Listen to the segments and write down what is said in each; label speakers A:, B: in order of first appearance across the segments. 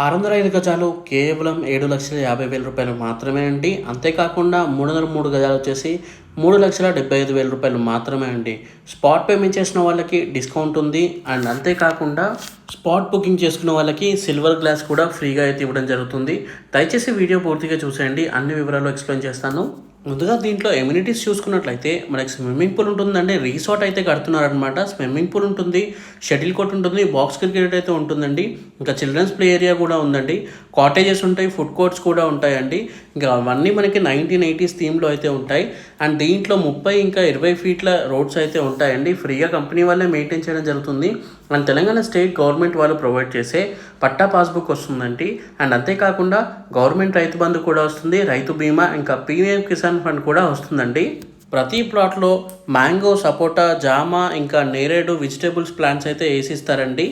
A: 605 గజాలు కేవలం 7,50,000 రూపాయలు మాత్రమే అండి. అంతేకాకుండా 303 గజాలు వచ్చేసి 3,75,000 రూపాయలు మాత్రమే అండి. స్పాట్ పేమెంట్ చేసిన వాళ్ళకి డిస్కౌంట్ ఉంది. అండ్ అంతేకాకుండా స్పాట్ బుకింగ్ చేసుకున్న వాళ్ళకి సిల్వర్ గ్లాస్ కూడా ఫ్రీగా అయితే ఇవ్వడం జరుగుతుంది. దయచేసి వీడియో పూర్తిగా చూసేయండి, అన్ని వివరాలు ఎక్స్ప్లెయిన్ చేస్తాను. ముందుగా దీంట్లో ఎమ్యూనిటీస్ చూసుకున్నట్లయితే మనకి స్విమ్మింగ్ పూల్ ఉంటుందండి. రిసార్ట్ అయితే కడుతున్నారనమాట. స్విమ్మింగ్ పూల్ ఉంటుంది, షటిల్ కోర్ట్ ఉంటుంది, బాక్స్ క్రికెట్ అయితే ఉంటుందండి. ఇంకా చిల్డ్రన్స్ ప్లే ఏరియా కూడా ఉందండి. కాటేజెస్ ఉంటాయి, ఫుడ్ కోర్ట్స్ కూడా ఉంటాయండి. ఇంకా అవన్నీ మనకి 1980s థీమ్లో అయితే ఉంటాయి. అండ్ దీంట్లో 30 ఇంకా 20 ఫీట్ల రోడ్స్ అయితే ఉంటాయండి. ఫ్రీగా కంపెనీ వాళ్ళే మెయింటైన్ చేయడం జరుగుతుంది. అండ్ తెలంగాణ స్టేట్ గవర్నమెంట్ వాళ్ళు ప్రొవైడ్ చేసే పట్టా పాస్బుక్ వస్తుందండి. అండ్ అంతేకాకుండా గవర్నమెంట్ రైతు బంధు కూడా వస్తుంది, రైతు బీమా, ఇంకా పీఎం కిసాన్ ఫండ్ కూడా వస్తుందండి. ప్రతి ప్లాట్లో మ్యాంగో, సపోటా, జామ, ఇంకా నేరేడు వెజిటేబుల్స్ ప్లాంట్స్ అయితే వేసిస్తారండి.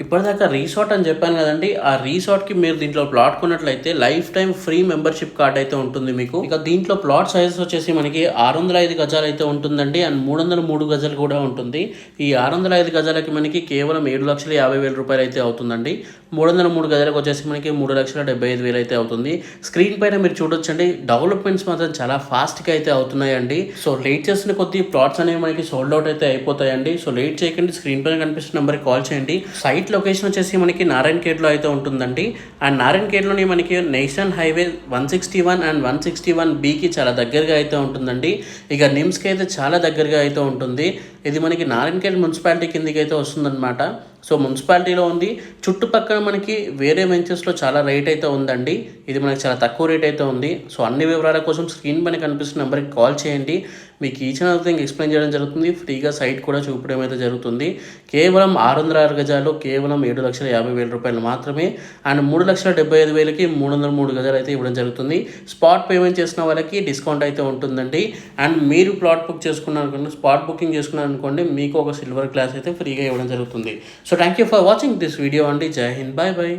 A: ఇప్పటిదాకా రీసార్ట్ అని చెప్పాను కదండి, ఆ రీసార్ట్కి మీరు దీంట్లో ప్లాట్ కొన్నట్లయితే lifetime free membership card అయితే ఉంటుంది మీకు. ఇక దీంట్లో ప్లాట్ సైజెస్ వచ్చేసి మనకి 605 గజాలు అయితే ఉంటుందండి. అండ్ 303 గజాలు కూడా ఉంటుంది. ఈ 605 గజాలకి మనకి కేవలం 7,50,000 రూపాయలు అయితే అవుతుందండి. 303 గజాలకు వచ్చేసి మనకి 3,75,000 అయితే అవుతుంది. స్క్రీన్ పైన మీరు చూడొచ్చండి, డెవలప్మెంట్స్ మాత్రం చాలా ఫాస్ట్గా అయితే అవుతున్నాయండి. సో లేట్ చేసిన కొద్ది ప్లాట్స్ అనేవి మనకి సోల్డ్ అవుట్ అయితే అయిపోతాయండి. సో లేట్ చేయకండి, స్క్రీన్ పైన కనిపిస్తున్న నెంబర్కి కాల్ చేయండి. సైట్ లొకేషన్ వచ్చేసి మనకి నారాయణఖేడ్లో అయితే ఉంటుందండి. అండ్ నారాయణఖేడ్లోని మనకి నేషనల్ హైవే 161 అండ్ 161Bకి చాలా దగ్గరగా అయితే ఉంటుందండి. ఇక నిమ్స్కి అయితే చాలా దగ్గరగా అయితే ఉంటుంది. ఇది మనకి నారాయణఖేడ్ మున్సిపాలిటీ కిందకి అయితే వస్తుందన్నమాట. సో మున్సిపాలిటీలో ఉంది. చుట్టుపక్కల మనకి వేరే వెంచర్స్లో చాలా రేట్ అయితే ఉందండి. ఇది మనకి చాలా తక్కువ రేట్ అయితే ఉంది. సో అన్ని వివరాల కోసం స్క్రీన్ పైన కనిపిస్తున్న నెంబర్కి కాల్ చేయండి. మీకు ఈచ్ అండ్ ఎవ్రీథింగ్ ఎక్స్ప్లెయిన్ చేయడం జరుగుతుంది. ఫ్రీగా సైట్ కూడా చూపడం అయితే జరుగుతుంది. కేవలం 606 గజాలు కేవలం 7,50,000 రూపాయలు మాత్రమే. అండ్ 3,75,000కి 303 గజాలు అయితే ఇవ్వడం జరుగుతుంది. స్పాట్ పేమెంట్ చేసిన వాళ్ళకి డిస్కౌంట్ అయితే ఉంటుందండి. అండ్ మీరు ప్లాట్ బుక్ చేసుకున్నారనుకోండి, స్పాట్ బుకింగ్ చేసుకున్నారనుకోండి, మీకు ఒక సిల్వర్ గ్లాస్ అయితే ఫ్రీగా ఇవ్వడం జరుగుతుంది. So thank you for watching this video అండి. జై హింద్, బాయ్ బాయ్.